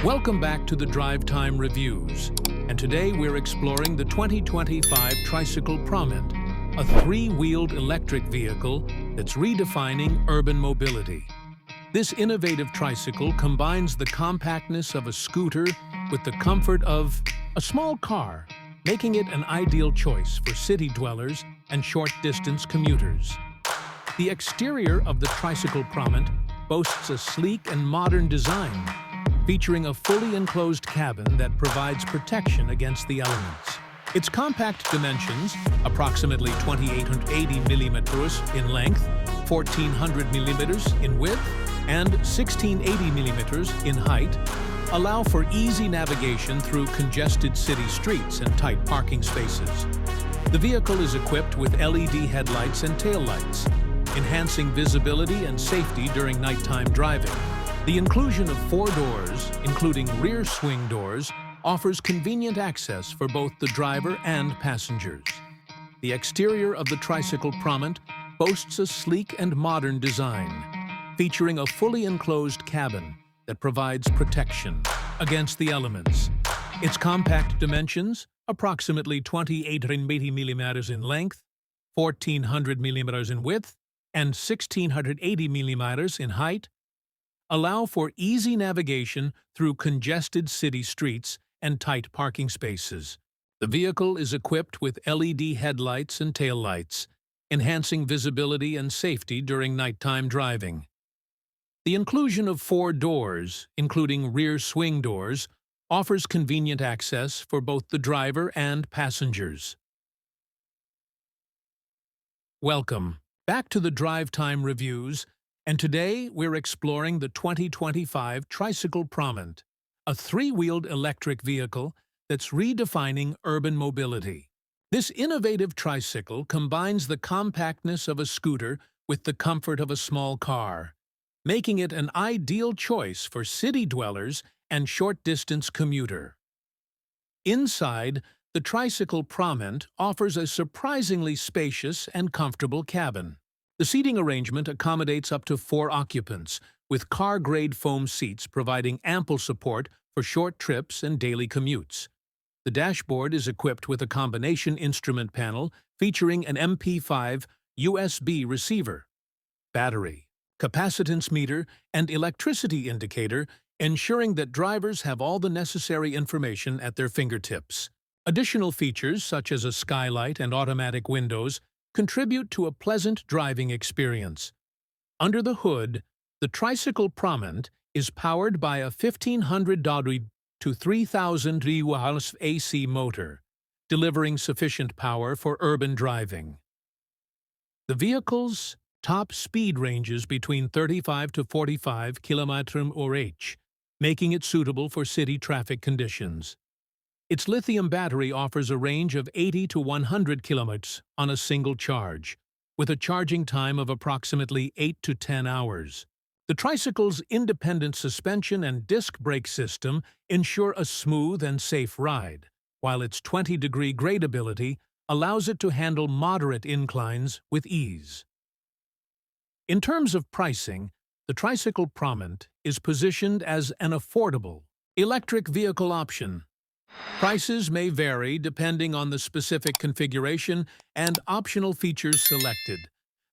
Welcome back to the Drive Time Reviews, and today we're exploring the 2025 Tricycle Promint, a three-wheeled electric vehicle that's redefining urban mobility. This innovative tricycle combines the compactness of a scooter with the comfort of a small car, making it an ideal choice for city dwellers and short-distance commuters. The exterior of the Tricycle Promint boasts a sleek and modern design, featuring a fully enclosed cabin that provides protection against the elements. Its compact dimensions, approximately 2880 millimeters in length, 1400 millimeters in width, and 1680 millimeters in height, allow for easy navigation through congested city streets and tight parking spaces. The vehicle is equipped with LED headlights and taillights, enhancing visibility and safety during nighttime driving. The inclusion of 4 doors, including rear swing doors, offers convenient access for both the driver and passengers. The exterior of the Tricycle Promint boasts a sleek and modern design, featuring a fully enclosed cabin that provides protection against the elements. Its compact dimensions, approximately 2880 millimeters in length, 1400 millimeters in width, and 1680 millimeters in height, allow for easy navigation through congested city streets and tight parking spaces. The vehicle is equipped with LED headlights and taillights, enhancing visibility and safety during nighttime driving. The inclusion of 4 doors, including rear swing doors, offers convenient access for both the driver and passengers. Welcome back to the Drive Time Reviews, and today we're exploring the 2025 Tricycle Promint, a three-wheeled electric vehicle that's redefining urban mobility. This innovative tricycle combines the compactness of a scooter with the comfort of a small car, making it an ideal choice for city dwellers and short-distance commuter. Inside, the Tricycle Promint offers a surprisingly spacious and comfortable cabin. The seating arrangement accommodates up to 4 occupants, with car-grade foam seats providing ample support for short trips and daily commutes. The dashboard is equipped with a combination instrument panel featuring an MP5 USB receiver, battery, capacitance meter, and electricity indicator, ensuring that drivers have all the necessary information at their fingertips. Additional features, such as a skylight and automatic windows, contribute to a pleasant driving experience. Under the hood, the Tricycle Promint is powered by a 1500 to 3000 revolution AC motor, delivering sufficient power for urban driving. The vehicle's top speed ranges between 35 to 45 km/h, making it suitable for city traffic conditions. Its lithium battery offers a range of 80 to 100 kilometers on a single charge, with a charging time of approximately 8 to 10 hours. The tricycle's independent suspension and disc brake system ensure a smooth and safe ride, while its 20-degree gradability allows it to handle moderate inclines with ease. In terms of pricing, the Tricycle Promint is positioned as an affordable electric vehicle option. Prices may vary depending on the specific configuration and optional features selected,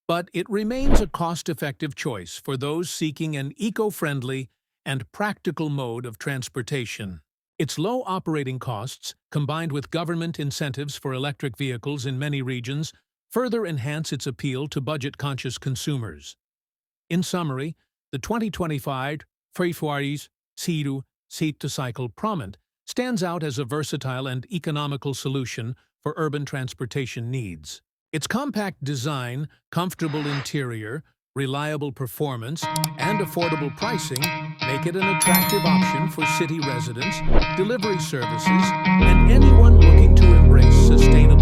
but it remains a cost-effective choice for those seeking an eco-friendly and practical mode of transportation. Its low operating costs, combined with government incentives for electric vehicles in many regions, further enhance its appeal to budget-conscious consumers. In summary, the 2025 Tricycle Promint stands out as a versatile and economical solution for urban transportation needs. Its compact design, comfortable interior, reliable performance, and affordable pricing make it an attractive option for city residents, delivery services, and anyone looking to embrace sustainable